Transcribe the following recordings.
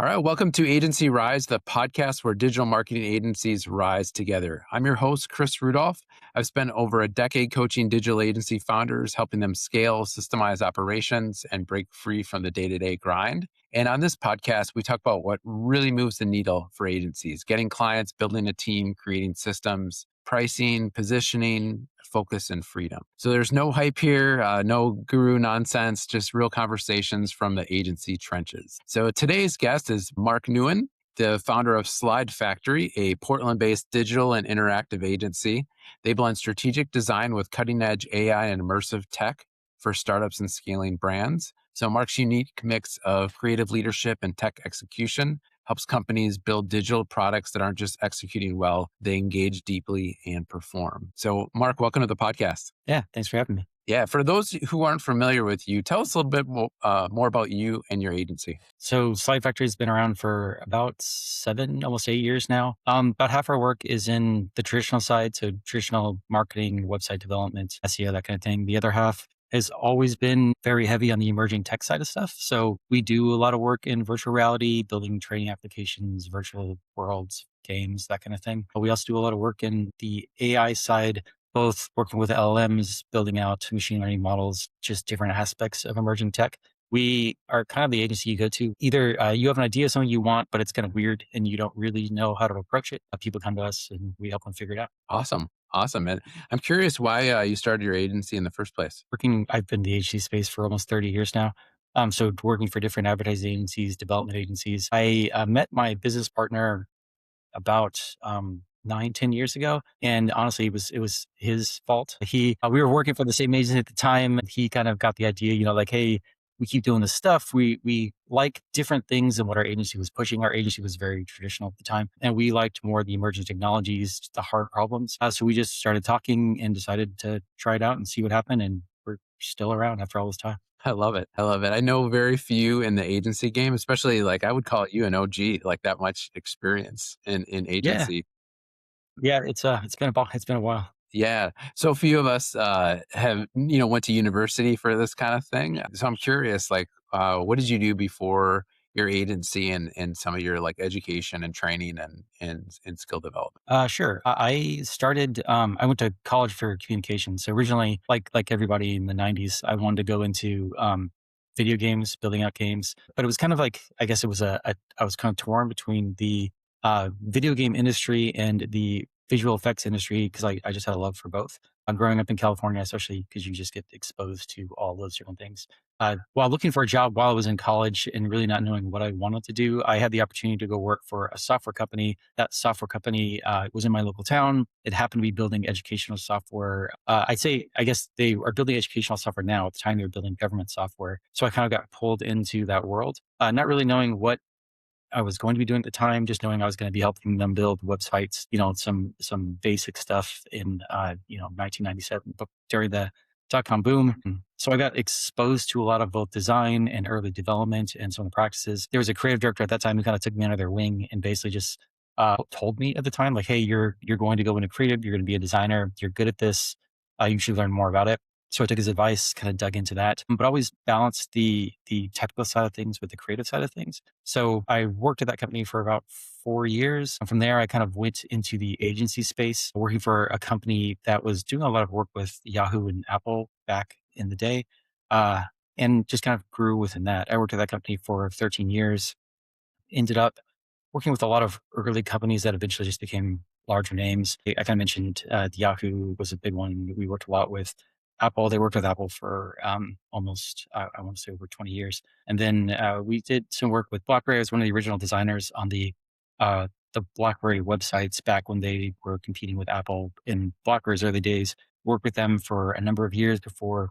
All right, welcome to AgencyRise, the podcast where digital marketing agencies rise together. I'm your host, Chris Rudolph. I've spent over a decade coaching digital agency founders, helping them scale, systemize operations, and break free from the day-to-day grind. And on this podcast, we talk about what really moves the needle for agencies, getting clients, building a team, creating systems, pricing, positioning, focus, and freedom. So there's no hype here, no guru nonsense, just real conversations from the agency trenches. So today's guest is Mark Nguyen, the founder of Slide Factory, a Portland-based digital and interactive agency. They blend strategic design with cutting-edge AI and immersive tech for startups and scaling brands. So Mark's unique mix of creative leadership and tech execution helps companies build digital products that aren't just executing well, they engage deeply and perform. So Mark, welcome to the podcast. Yeah, thanks for having me. Yeah, for those who aren't familiar with you, tell us a little bit more about you and your agency. So Slide Factory has been around for about 7, almost 8 years now. About half our work is in the traditional side, so traditional marketing, website development, SEO, that kind of thing. The other half has always been very heavy on the emerging tech side of stuff. So we do a lot of work in virtual reality, building training applications, virtual worlds, games, that kind of thing. But we also do a lot of work in the AI side, both working with LLMs, building out machine learning models, just different aspects of emerging tech. We are kind of the agency you go to. Either you have an idea of something you want, but it's kind of weird and you don't really know how to approach it. People come to us and we help them figure it out. Awesome. Awesome. And I'm curious why you started your agency in the first place. I've been in the agency space for almost 30 years now. So working for different advertising agencies, development agencies. I met my business partner about 9, 10 years ago. And honestly, it was his fault. We were working for the same agency at the time. And he kind of got the idea, like, hey, we keep doing this stuff. We like different things than what our agency was pushing. Our agency was very traditional at the time, and we liked more the emerging technologies, the hard problems. So we just started talking and decided to try it out and see what happened. And we're still around after all this time. I love it. I love it. I know very few in the agency game, especially like I would call you an OG, like that much experience in Yeah, agency. yeah. It's been a while. Yeah. So few of us have, went to university for this kind of thing. So I'm curious, like, what did you do before your agency and some of your like education and training and skill development? Sure. I started. I went to college for communications. So originally, like everybody in the '90s, I wanted to go into video games, building out games. But it was kind of like, I guess it was I was kind of torn between the video game industry and the visual effects industry because I just had a love for both. Growing up in California, especially because you just get exposed to all those different things. While looking for a job while I was in college and really not knowing what I wanted to do, I had the opportunity to go work for a software company. That software company was in my local town. It happened to be building educational software. I guess they are building educational software now. At the time, they were building government software. So I kind of got pulled into that world, not really knowing what I was going to be doing at the time, just knowing I was going to be helping them build websites, some basic stuff in 1997, but during the dot-com boom. So I got exposed to a lot of both design and early development and some of the practices. There was a creative director at that time who kind of took me under their wing and basically just told me at the time, like, hey, you're going to go into creative, you're going to be a designer, you're good at this, you should learn more about it. So I took his advice, kind of dug into that, but always balanced the technical side of things with the creative side of things. So I worked at that company for about 4 years. And from there, I kind of went into the agency space, working for a company that was doing a lot of work with Yahoo and Apple back in the day, uh, and just kind of grew within that. I worked at that company for 13 years, ended up working with a lot of early companies that eventually just became larger names. I kind of mentioned Yahoo was a big one we worked a lot with. Apple, they worked with Apple for almost, I want to say over 20 years. And then we did some work with BlackBerry. I was one of the original designers on the BlackBerry websites back when they were competing with Apple in BlackBerry's early days. Worked with them for a number of years before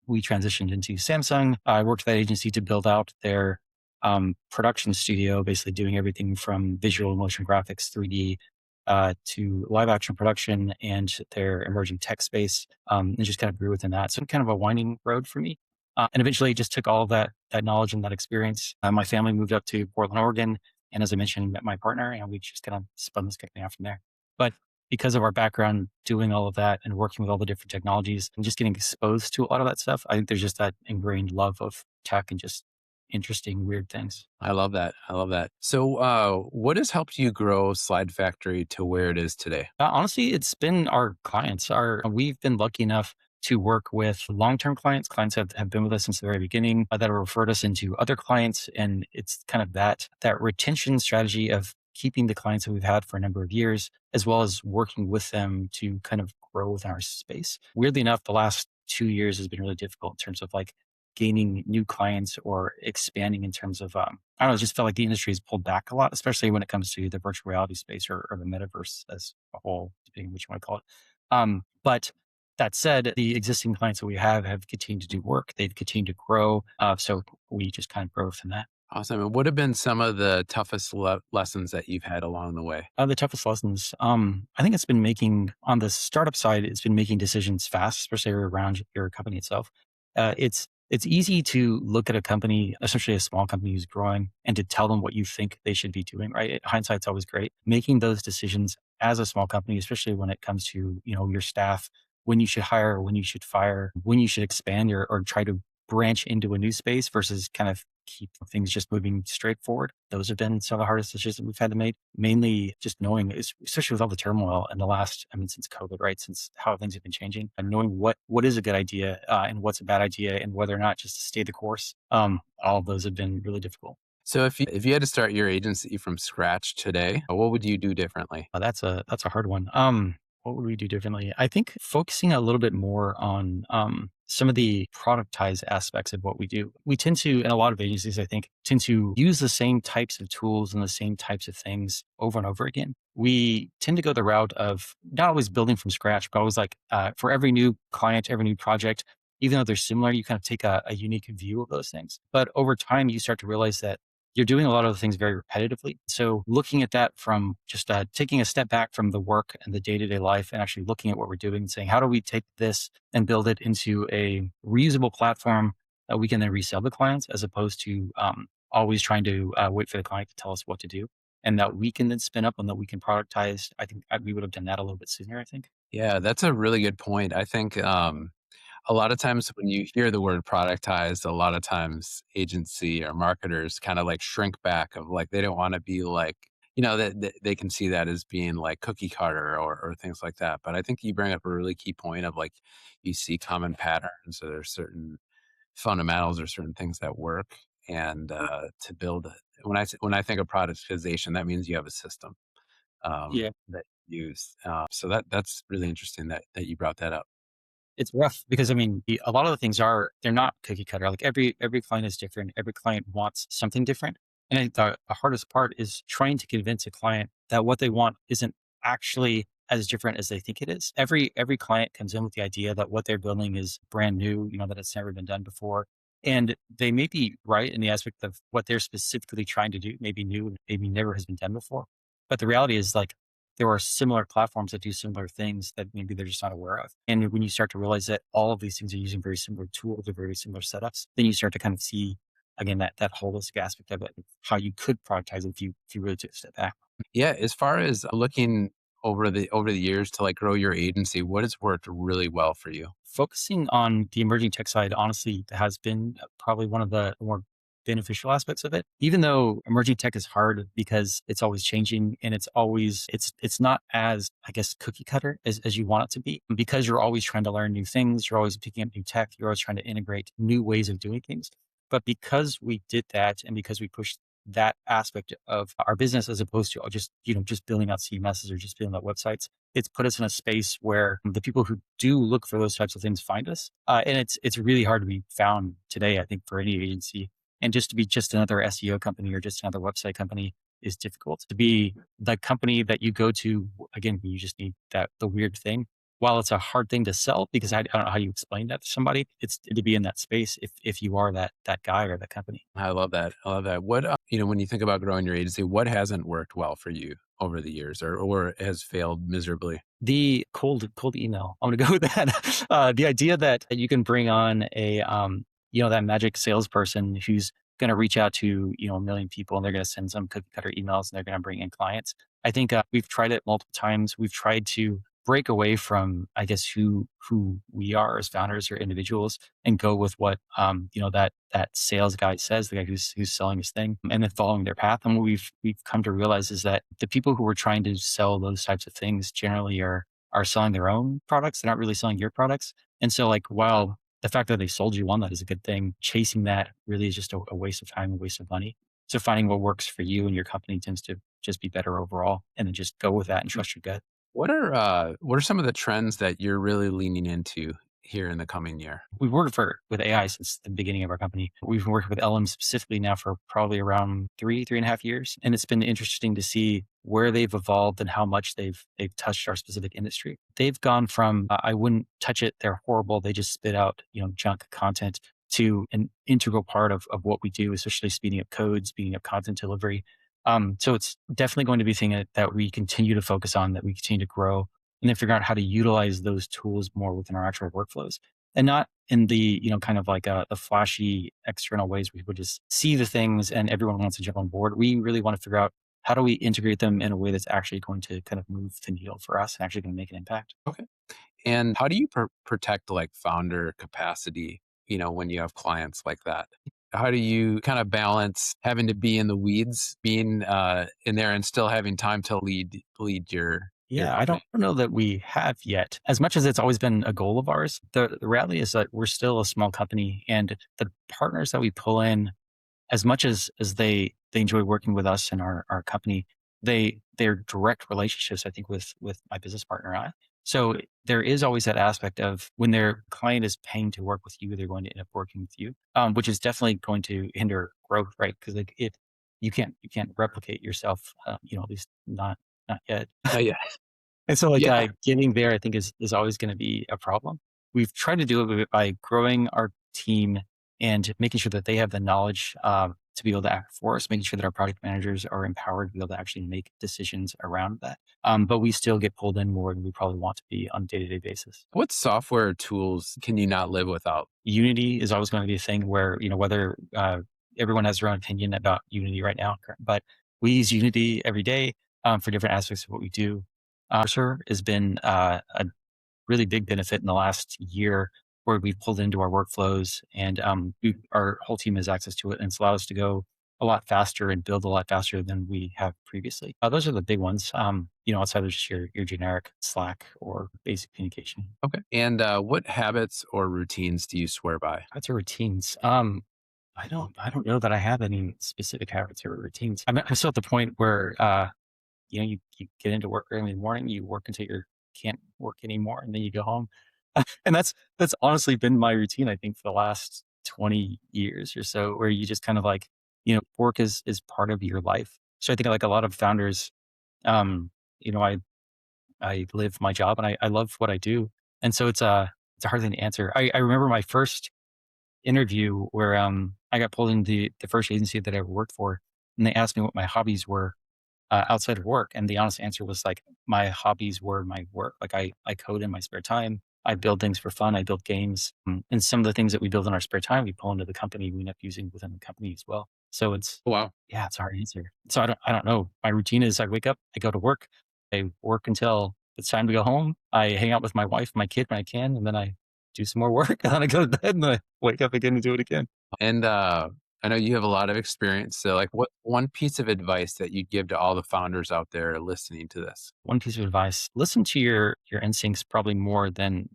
we transitioned into Samsung. I worked with that agency to build out their production studio, basically doing everything from visual motion graphics, 3D, to live action production and their emerging tech space, and just kind of grew within that. So kind of a winding road for me. And eventually just took all of that knowledge and that experience. My family moved up to Portland, Oregon. And as I mentioned, met my partner and we just kind of spun this company out from there. But because of our background doing all of that and working with all the different technologies and just getting exposed to a lot of that stuff, I think there's just that ingrained love of tech and just interesting, weird things. I love that. I love that. So, what has helped you grow Slide Factory to where it is today? Honestly, it's been our clients. We've been lucky enough to work with long-term clients. Clients have been with us since the very beginning that have referred us into other clients. And it's kind of that retention strategy of keeping the clients that we've had for a number of years, as well as working with them to kind of grow within our space. Weirdly enough, the last 2 years has been really difficult in terms of like gaining new clients or expanding in terms of I don't know, it just felt like the industry has pulled back a lot, especially when it comes to the virtual reality space or the metaverse as a whole, depending on what you want to call it. But that said, the existing clients that we have continued to do work. They've continued to grow. So we just kind of grow from that. Awesome. And what have been some of the toughest lessons that you've had along the way? The toughest lessons, I think it's been making on the startup side, it's been making decisions fast, especially around your company itself. It's easy to look at a company, especially a small company who's growing, and to tell them what you think they should be doing. Right? Hindsight's always great. Making those decisions as a small company, especially when it comes to your staff, when you should hire, when you should fire, when you should expand or try to branch into a new space versus kind of keep things just moving straight forward. Those have been some of the hardest decisions that we've had to make. Mainly just knowing, especially with all the turmoil in the last, I mean, since COVID, right? Since how things have been changing and knowing what is a good idea and what's a bad idea and whether or not just to stay the course. All of those have been really difficult. So, if you had to start your agency from scratch today, what would you do differently? That's a hard one. What would we do differently? I think focusing a little bit more on some of the productized aspects of what we do. We tend to, in a lot of agencies, I think, tend to use the same types of tools and the same types of things over and over again. We tend to go the route of not always building from scratch, but always like for every new client, every new project, even though they're similar, you kind of take a unique view of those things. But over time, you start to realize that you're doing a lot of the things very repetitively. So looking at that from just taking a step back from the work and the day-to-day life and actually looking at what we're doing and saying, how do we take this and build it into a reusable platform that we can then resell to clients as opposed to always trying to wait for the client to tell us what to do and that we can then spin up and that we can productize. I think we would have done that a little bit sooner, I think. Yeah, that's a really good point. I think a lot of times when you hear the word productized, a lot of times agency or marketers kind of like shrink back of like they don't want to be like, that they can see that as being like cookie cutter or things like that. But I think you bring up a really key point of like you see common patterns or there's certain fundamentals or certain things that work. And to build, when I think of productization, that means you have a system Yeah. that you use. So that's really interesting that you brought that up. It's rough because I mean, a lot of the things they're not cookie cutter. Like every client is different. Every client wants something different. And I think the hardest part is trying to convince a client that what they want isn't actually as different as they think it is. Every client comes in with the idea that what they're building is brand new, that it's never been done before. And they may be right in the aspect of what they're specifically trying to do, maybe new, maybe never has been done before. But the reality is like there are similar platforms that do similar things that maybe they're just not aware of. And when you start to realize that all of these things are using very similar tools or very similar setups, then you start to kind of see again that holistic aspect of it, how you could productize it if you really took a step back. Yeah, as far as looking over the years to like grow your agency, what has worked really well for you? Focusing on the emerging tech side, honestly, has been probably one of the more beneficial aspects of it. Even though emerging tech is hard because it's always changing and it's not as, I guess, cookie cutter as you want it to be. Because you're always trying to learn new things, you're always picking up new tech, you're always trying to integrate new ways of doing things. But because we did that and because we pushed that aspect of our business as opposed to just building out CMSs or just building out websites, it's put us in a space where the people who do look for those types of things find us. And it's really hard to be found today, I think, for any agency. And just to be just another SEO company or just another website company is difficult. To be the company that you go to, again, you just need the weird thing. While it's a hard thing to sell, because I don't know how you explain that to somebody, it's to be in that space if you are that guy or that company. I love that. I love that. What when you think about growing your agency, what hasn't worked well for you over the years, or has failed miserably? The cold email. I'm gonna go with that. The idea that you can bring on that magic salesperson who's going to reach out to a million people and they're going to send some cookie cutter emails and they're going to bring in clients. I think we've tried it multiple times. We've tried to break away from, I guess, who we are as founders or individuals and go with what that sales guy says, the guy who's selling his thing, and then following their path. And what we've come to realize is that the people who are trying to sell those types of things generally are selling their own products. They're not really selling your products. And so like while the fact that they sold you one, that is a good thing. Chasing that really is just a waste of time, a waste of money. So finding what works for you and your company tends to just be better overall, and then just go with that and trust your gut. What are some of the trends that you're really leaning into here in the coming year? We've worked with AI since the beginning of our company. We've been working with LMs specifically now for probably around 3.5 years. And it's been interesting to see where they've evolved and how much they've touched our specific industry. They've gone from I wouldn't touch it, they're horrible, they just spit out, junk content, to an integral part of what we do, especially speeding up code, speeding up content delivery. So it's definitely going to be a thing that we continue to focus on, that we continue to grow, and then figure out how to utilize those tools more within our actual workflows, and not in the kind of like the flashy external ways where people just see the things and everyone wants to jump on board. We really want to figure out how do we integrate them in a way that's actually going to kind of move the needle for us and actually going to make an impact. Okay. And how do you protect like founder capacity, when you have clients like that? How do you kind of balance having to be in the weeds, being in there and still having time to lead your Yeah, I don't company? know that we have yet. As much as it's always been a goal of ours, the reality is that we're still a small company, and the partners that we pull in, as much as they enjoy working with us and our company, they're direct relationships, I think, with my business partner and I. So there is always that aspect of when their client is paying to work with you, they're going to end up working with you, which is definitely going to hinder growth, right? Because like it, you can't replicate yourself, at least not yet. Yeah. And so like, Yeah. getting there, I think is always gonna be a problem. We've tried to do it by growing our team and making sure that they have the knowledge, to be able to act for us, making sure that our product managers are empowered to be able to actually make decisions around that. But we still get pulled in more than we probably want to be on a day-to-day basis. What software tools can you not live without? Unity is always gonna be a thing where, whether, everyone has their own opinion about Unity right now, but we use Unity every day, for different aspects of what we do. Sure has been, a really big benefit in the last year, where we've pulled into our workflows, and our whole team has access to it, and it's allowed us to go a lot faster and build a lot faster than we have previously. Those are the big ones, outside of just your generic Slack or basic communication. Okay. And what habits or routines do you swear by? Habits or routines? I don't know that I have any specific habits or routines. I'm still at the point where you get into work early in the morning, you work until you can't work anymore, and then you go home. And that's honestly been my routine, I think, for the last 20 years or so, where you just kind of like, work is part of your life. So I think like a lot of founders, um, I live my job, and I love what I do. And so it's a hard thing to answer. I remember my first interview where I got pulled into the first agency that I ever worked for, and they asked me what my hobbies were, outside of work. And the honest answer was like, my hobbies were my work. Like I code in my spare time. I build things for fun. I build games. And some of the things that we build in our spare time, we pull into the company. We end up using within the company as well. So Oh, wow. yeah, it's a hard answer. So I don't know. My routine is I wake up, I go to work, I work until it's time to go home. I hang out with my wife, my kid when I can, and then I do some more work, and then I go to bed, and then I wake up again and do it again. And I know you have a lot of experience. So, like, what one piece of advice that you'd give to all the founders out there listening to this? One piece of advice: listen to your instincts probably more than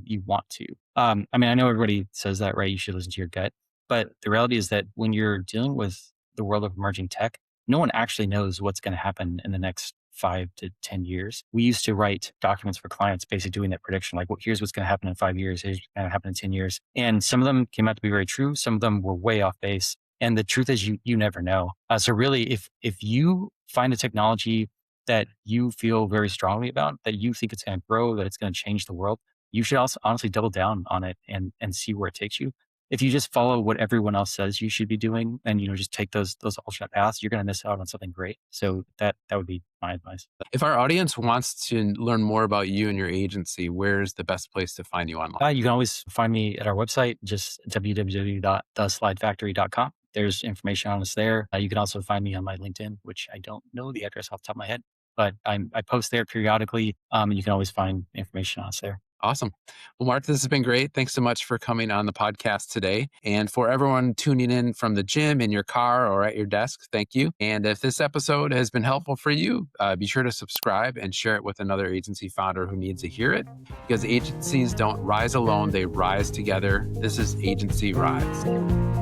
you want to. I mean, I know everybody says that, right? You should listen to your gut, but the reality is that when you're dealing with the world of emerging tech, no one actually knows what's going to happen in the next 5 to 10 years. We used to write documents for clients, basically doing that prediction, like, well, here's what's going to happen in 5 years, here's what's going to happen in 10 years, and some of them came out to be very true. Some of them were way off base. And the truth is, you never know. So really, if you find a technology that you feel very strongly about, that you think it's going to grow, that it's going to change the world, you should also honestly double down on it and see where it takes you. If you just follow what everyone else says you should be doing, and just take those alternate paths, you're going to miss out on something great. So that would be my advice. If our audience wants to learn more about you and your agency, where's the best place to find you online? You can always find me at our website, just www.theslidefactory.com. There's information on us there. You can also find me on my LinkedIn, which I don't know the address off the top of my head. but I post there periodically, and you can always find information on us there. Awesome. Well, Mark, this has been great. Thanks so much for coming on the podcast today. And for everyone tuning in from the gym, in your car, or at your desk, thank you. And if this episode has been helpful for you, be sure to subscribe and share it with another agency founder who needs to hear it, because agencies don't rise alone, they rise together. This is Agency Rise.